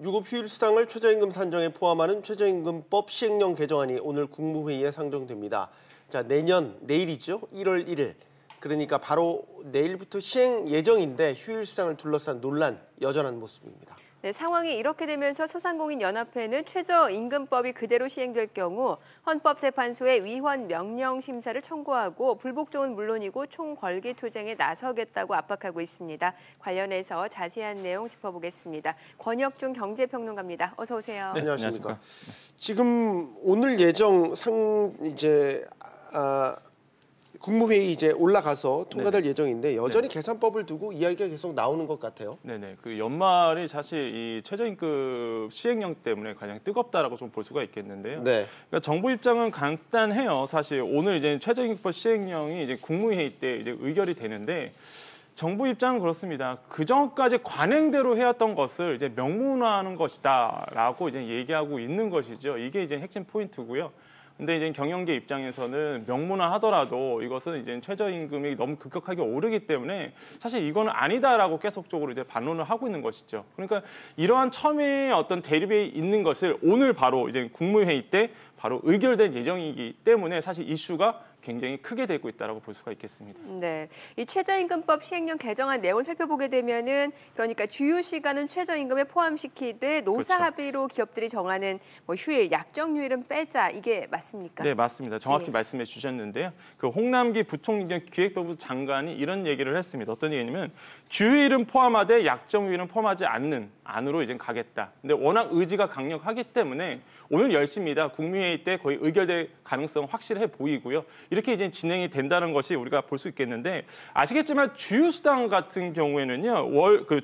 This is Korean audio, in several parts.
유급 휴일수당을 최저임금 산정에 포함하는 최저임금법 시행령 개정안이 오늘 국무회의에 상정됩니다. 자, 내일이죠. 1월 1일. 그러니까 바로 내일부터 시행 예정인데 휴일수당을 둘러싼 논란 여전한 모습입니다. 네, 상황이 이렇게 되면서 소상공인연합회는 최저임금법이 그대로 시행될 경우 헌법재판소에 위헌 명령 심사를 청구하고 불복종은 물론이고 총궐기 투쟁에 나서겠다고 압박하고 있습니다. 관련해서 자세한 내용 짚어보겠습니다. 권혁중 경제평론가입니다. 어서 오세요. 네, 안녕하십니까. 지금 오늘 예정 국무회의 이제 올라가서 통과될 예정인데 여전히 계산법을 두고 이야기가 계속 나오는 것 같아요. 네네. 그 연말이 사실 이 최저임금 시행령 때문에 가장 뜨겁다라고 좀 볼 수가 있겠는데요. 네. 그러니까 정부 입장은 간단해요. 사실 오늘 이제 최저임금법 시행령이 이제 국무회의 때 이제 의결이 되는데 정부 입장은 그렇습니다. 그 전까지 관행대로 해왔던 것을 이제 명문화하는 것이다라고 이제 얘기하고 있는 것이죠. 이게 이제 핵심 포인트고요. 근데 이제 경영계 입장에서는 명문화 하더라도 이것은 이제 최저임금이 너무 급격하게 오르기 때문에 사실 이거는 아니다라고 계속적으로 이제 반론을 하고 있는 것이죠. 그러니까 이러한 첨예의 어떤 대립이 있는 것을 오늘 바로 이제 국무회의 때 바로 의결될 예정이기 때문에 사실 이슈가 굉장히 크게 되고 있다라고 볼 수가 있겠습니다. 네, 이 최저임금법 시행령 개정안 내용을 살펴보게 되면은 그러니까 주휴 시간은 최저임금에 포함시키되 노사 그렇죠. 합의로 기업들이 정하는 뭐 휴일, 약정 휴일은 빼자 이게 맞습니까? 네, 맞습니다. 정확히 말씀해 주셨는데요. 그 홍남기 부총리 겸 기획부부 장관이 이런 얘기를 했습니다. 어떤 얘기냐면 주휴일은 포함하되 약정 휴일은 포함하지 않는 안으로 이제 가겠다. 근데 워낙 의지가 강력하기 때문에 오늘 10시입니다. 국무회의 때 거의 의결될 가능성은 확실해 보이고요. 이렇게 이제 진행이 된다는 것이 우리가 볼 수 있겠는데 아시겠지만 주휴수당 같은 경우에는요.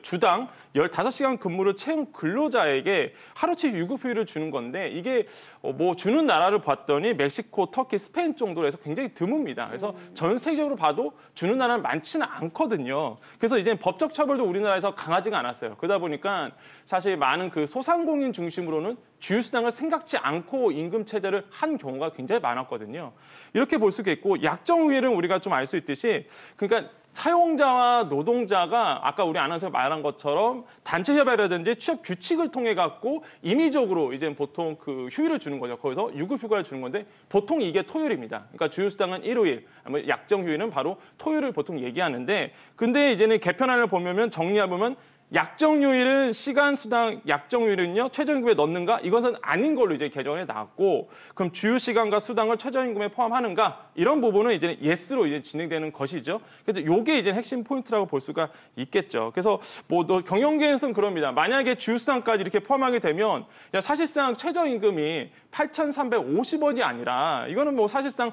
주당 15시간 근무를 채운 근로자에게 하루치 유급휴일을 주는 건데 이게 뭐 주는 나라를 봤더니 멕시코, 터키, 스페인 정도로 해서 굉장히 드뭅니다. 그래서 전 세계적으로 봐도 주는 나라는 많지는 않거든요. 그래서 이제 법적 처벌도 우리나라에서 강하지가 않았어요. 그러다 보니까 사실 많은 그 소상공인 중심으로는 주휴수당을 생각지 않고 임금 체제를 한 경우가 굉장히 많았거든요. 이렇게 볼 수가 있고 약정휴일은 우리가 좀 알 수 있듯이 그러니까 사용자와 노동자가 아까 우리 아나운서가 말한 것처럼 단체 협약이라든지 취업 규칙을 통해 갖고 임의적으로 이제 보통 그 휴일을 주는 거죠. 거기서 유급 휴가를 주는 건데 보통 이게 토요일입니다. 그러니까 주휴수당은 일요일, 약정 휴일은 바로 토요일을 보통 얘기하는데 근데 이제는 개편안을 보면 정리해 보면 약정휴일은 시간수당 약정휴일은요 최저임금에 넣는가? 이것은 아닌 걸로 이제 개정에 나왔고 그럼 주휴시간과 수당을 최저임금에 포함하는가? 이런 부분은 이제 예스로 이제 진행되는 것이죠. 그래서 이게 이제 핵심 포인트라고 볼 수가 있겠죠. 그래서 뭐 경영계에서는 그럽니다. 만약에 주휴수당까지 이렇게 포함하게 되면 사실상 최저임금이 8,350원이 아니라 이거는 뭐 사실상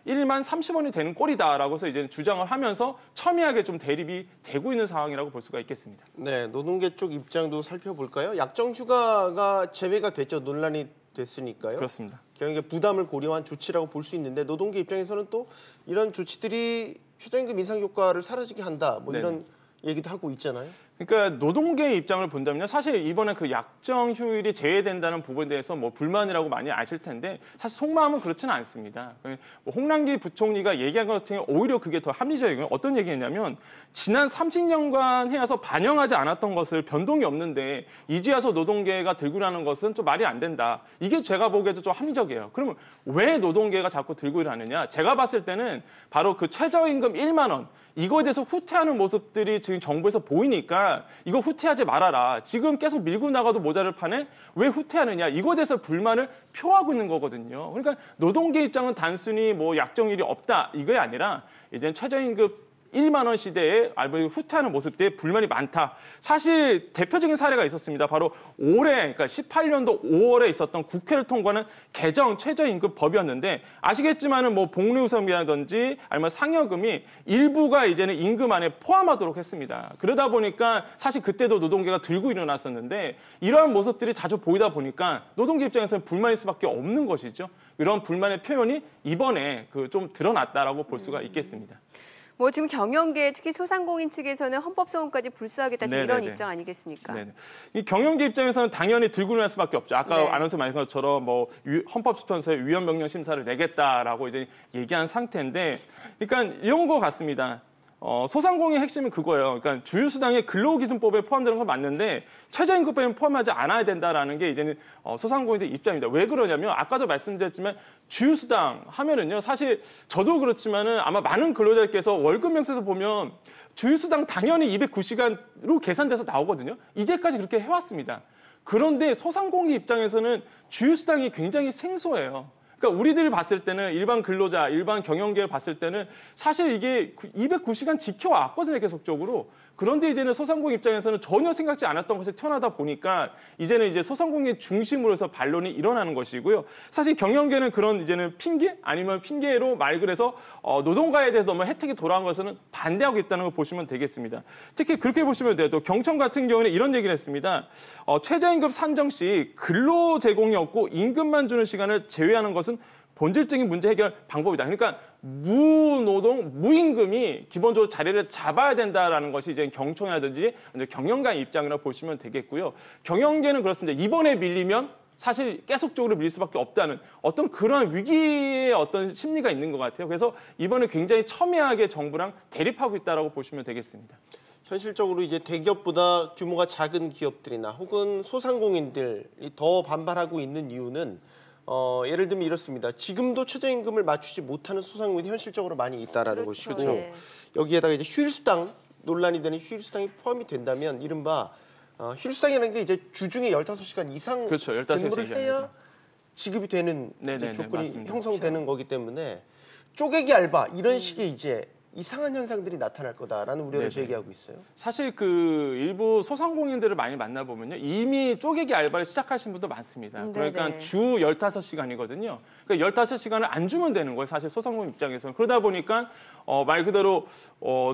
1만 30원이 되는 꼴이다라고 해서 이제 주장을 하면서 첨예하게 좀 대립이 되고 있는 상황이라고 볼 수가 있겠습니다. 네, 노동계 쪽 입장도 살펴볼까요? 약정 휴가가 제외가 됐죠. 논란이 됐으니까요. 그렇습니다. 경영계 부담을 고려한 조치라고 볼 수 있는데 노동계 입장에서는 또 이런 조치들이 최저임금 인상 효과를 사라지게 한다. 뭐 이런 얘기도 하고 있잖아요. 그러니까 노동계의 입장을 본다면요. 사실 이번에 그 약정 휴일이 제외된다는 부분에 대해서 뭐 불만이라고 많이 아실 텐데 사실 속마음은 그렇지는 않습니다. 홍남기 부총리가 얘기한 것 같은 경우 오히려 그게 더 합리적이고요. 어떤 얘기했냐면 지난 30년간 해와서 반영하지 않았던 것을 변동이 없는데 이제 와서 노동계가 들고 일하는 것은 좀 말이 안 된다. 이게 제가 보기에도 좀 합리적이에요. 그러면 왜 노동계가 자꾸 들고 일하느냐? 제가 봤을 때는 바로 그 최저임금 1만 원. 이거에 대해서 후퇴하는 모습들이 지금 정부에서 보이니까 이거 후퇴하지 말아라. 지금 계속 밀고 나가도 모자를 파네? 왜 후퇴하느냐? 이거에 대해서 불만을 표하고 있는 거거든요. 그러니까 노동계 입장은 단순히 뭐 약정일이 없다. 이게 아니라 이제 최저임금 1만 원 시대에 후퇴하는 모습들에 불만이 많다. 사실 대표적인 사례가 있었습니다. 바로 올해 그러니까 18년도 5월에 있었던 국회를 통과하는 개정 최저임금법이었는데 아시겠지만은 뭐 복리후생이라든지 아니면 상여금이 일부가 이제는 임금 안에 포함하도록 했습니다. 그러다 보니까 사실 그때도 노동계가 들고 일어났었는데 이러한 모습들이 자주 보이다 보니까 노동계 입장에서는 불만일 수밖에 없는 것이죠. 이런 불만의 표현이 이번에 좀 드러났다라고 볼 수가 있겠습니다. 뭐 지금 경영계 특히 소상공인 측에서는 헌법소원까지 불수하겠다 이런 입장 아니겠습니까? 네네. 이 경영계 입장에서는 당연히 들고 일어날 수밖에 없죠. 아까 아나운서 말씀한 것처럼 뭐 헌법재판소에 위헌명령 심사를 내겠다라고 이제 얘기한 상태인데, 그러니까 이런 거 같습니다. 소상공인의 핵심은 그거예요. 그러니까 주휴수당의 근로기준법에 포함되는 건 맞는데 최저임금법에 포함하지 않아야 된다라는 게 이제는 소상공인들 입장입니다. 왜 그러냐면 아까도 말씀드렸지만 주휴수당 하면은요. 사실 저도 그렇지만은 아마 많은 근로자들께서 월급 명세서 보면 주휴수당 당연히 209시간으로 계산돼서 나오거든요. 이제까지 그렇게 해왔습니다. 그런데 소상공인 입장에서는 주휴수당이 굉장히 생소해요. 그러니까 우리들이 봤을 때는 일반 근로자, 일반 경영계를 봤을 때는 사실 이게 209시간 지켜왔거든요, 계속적으로. 그런데 이제는 소상공인 입장에서는 전혀 생각지 않았던 것이 튀어나다 보니까 이제는 이제 소상공인 중심으로 해서 반론이 일어나는 것이고요. 사실 경영계는 그런 이제는 핑계 아니면 핑계로 말 그래서 노동가에 대해서 너무 혜택이 돌아온 것은 반대하고 있다는 걸 보시면 되겠습니다. 특히 그렇게 보시면 돼요. 또 경청 같은 경우는 이런 얘기를 했습니다. 최저임금 산정 시 근로 제공이 없고 임금만 주는 시간을 제외하는 것은 본질적인 문제 해결 방법이다. 그러니까 무노동, 무임금이 기본적으로 자리를 잡아야 된다라는 것이 이제 경청이라든지 경영가의 입장이라고 보시면 되겠고요. 경영계는 그렇습니다. 이번에 밀리면 사실 계속적으로 밀릴 수밖에 없다는 어떤 그런 위기의 어떤 심리가 있는 것 같아요. 그래서 이번에 굉장히 첨예하게 정부랑 대립하고 있다라고 보시면 되겠습니다. 현실적으로 이제 대기업보다 규모가 작은 기업들이나 혹은 소상공인들이 더 반발하고 있는 이유는 예를 들면 이렇습니다. 지금도 최저임금을 맞추지 못하는 소상공인이 현실적으로 많이 있다라는 그렇죠. 것이고 네. 여기에다가 이제 휴일수당 논란이 되는 휴일수당이 포함이 된다면 이른바 휴일수당이라는 게 이제 주중에 15시간 이상 그렇죠. 15시간 근무를 해야 이상이죠. 지급이 되는 네네네, 조건이 맞습니다. 형성되는 거기 때문에 쪼개기 알바 이런 식의 이제 이상한 현상들이 나타날 거다라는 우려를 네네. 제기하고 있어요. 사실 그 일부 소상공인들을 많이 만나보면요. 이미 쪼개기 알바를 시작하신 분도 많습니다. 그러니까 네네. 주 15시간이거든요. 그러니까 15시간을 안 주면 되는 거예요. 사실 소상공인 입장에서는. 그러다 보니까 말 그대로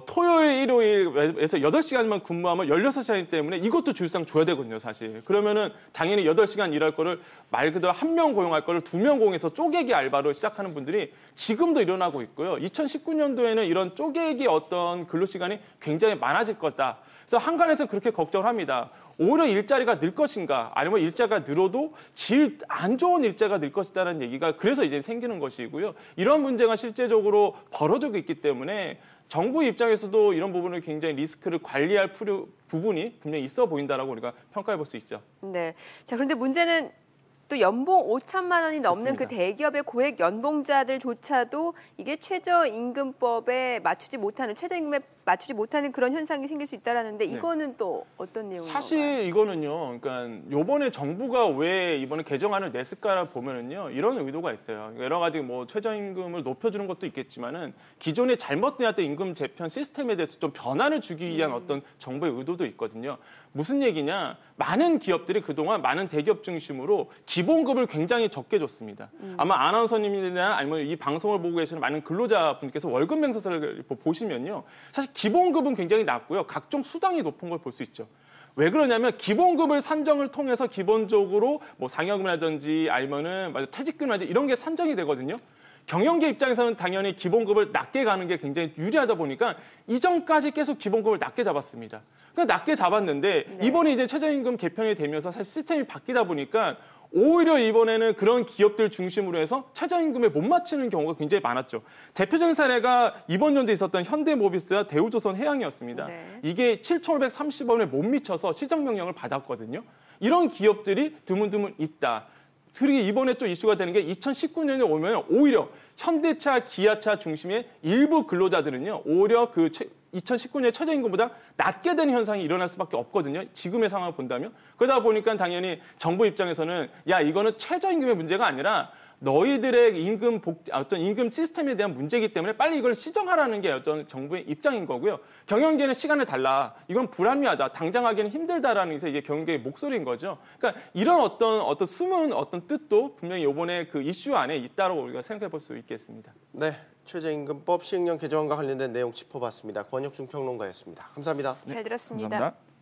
토요일, 일요일에서 8시간만 근무하면 16시간이기 때문에 이것도 주휴수당 줘야 되거든요. 사실. 그러면은 당연히 8시간 일할 거를 말 그대로 1명 고용할 거를 2명 고용해서 쪼개기 알바로 시작하는 분들이 지금도 일어나고 있고요. 2019년도에는 이런 쪼개기 어떤 근로시간이 굉장히 많아질 거다. 그래서 한간에서 그렇게 걱정을 합니다. 오히려 일자리가 늘 것인가 아니면 일자가 늘어도 질 안 좋은 일자가 늘 것이다라는 얘기가 그래서 이제 생기는 것이고요. 이런 문제가 실제적으로 벌어지고 있기 때문에 정부 입장에서도 이런 부분을 굉장히 리스크를 관리할 부분이 분명히 있어 보인다라고 우리가 평가해 볼 수 있죠. 네. 자, 그런데 문제는 또 연봉 5천만 원이 넘는 그 그렇습니다. 대기업의 고액 연봉자들조차도 이게 최저임금법에 맞추지 못하는 최저임금에 맞추지 못하는 그런 현상이 생길 수 있다라는데 이거는 또 어떤 내용인가요? 사실 이거는요. 그러니까 요번에 정부가 왜 이번에 개정안을 냈을까 보면은요. 이런 의도가 있어요. 여러 가지 뭐 최저임금을 높여주는 것도 있겠지만은 기존에 잘못된 어떤 임금 재편 시스템에 대해서 좀 변화를 주기 위한 어떤 정부의 의도도 있거든요. 무슨 얘기냐? 많은 기업들이 그동안 많은 대기업 중심으로 기본급을 굉장히 적게 줬습니다. 아마 아나운서님이나 아니면 이 방송을 보고 계시는 많은 근로자분께서 월급 명세서를 보시면요. 사실 기본급은 굉장히 낮고요. 각종 수당이 높은 걸 볼 수 있죠. 왜 그러냐면 기본급을 산정을 통해서 기본적으로 뭐 상여금이라든지 아니면은 퇴직금이라든지 이런 게 산정이 되거든요. 경영계 입장에서는 당연히 기본급을 낮게 가는 게 굉장히 유리하다 보니까 이전까지 계속 기본급을 낮게 잡았습니다. 그러니까 낮게 잡았는데 이번에 이제 최저임금 개편이 되면서 사실 시스템이 바뀌다 보니까 오히려 이번에는 그런 기업들 중심으로 해서 최저임금에 못 맞추는 경우가 굉장히 많았죠. 대표적인 사례가 이번 연도에 있었던 현대모비스와 대우조선 해양이었습니다. 네. 이게 7,530원에 못 미쳐서 시정명령을 받았거든요. 이런 기업들이 드문드문 있다. 그리고 이번에 또 이슈가 되는 게 2019년에 오면 오히려 현대차, 기아차 중심의 일부 근로자들은요. 오히려 그 2019년의 최저임금보다 낮게 되는 현상이 일어날 수밖에 없거든요. 지금의 상황을 본다면. 그러다 보니까 당연히 정부 입장에서는 야 이거는 최저임금의 문제가 아니라 너희들의 어떤 임금 시스템에 대한 문제이기 때문에 빨리 이걸 시정하라는 게 어떤 정부의 입장인 거고요. 경영계는 시간을 달라. 이건 불합리하다. 당장 하기는 힘들다라는 게 이게 경영계의 목소리인 거죠. 그러니까 이런 어떤 숨은 어떤 뜻도 분명히 이번에 그 이슈 안에 있다고 우리가 생각해 볼 수 있겠습니다. 네, 최저임금법 시행령 개정안과 관련된 내용 짚어봤습니다. 권혁중 평론가였습니다. 감사합니다. 잘 들었습니다. 감사합니다.